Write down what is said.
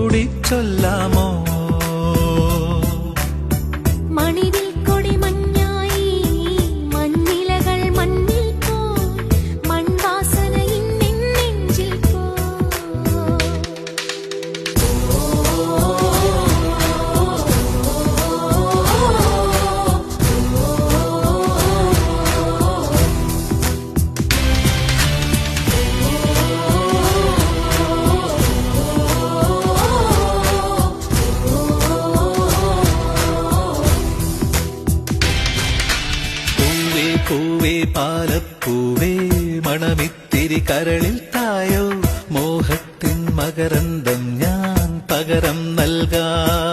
കൂടി ചൊല്ലാമോ മണിവിൽ കൊടി മഞ്ഞായി മഞ്ഞിലകൾ മണ്ണിൽ പോ മൺവാസന ഇന്നെൻ നെഞ്ചിൽ പോ പൂവേ പാലപ്പൂവേ മണമിത്തിരി കരളിൽ തായോ മോഹത്തിൻ മകരന്തം ഞാൻ പകരം നൽകാം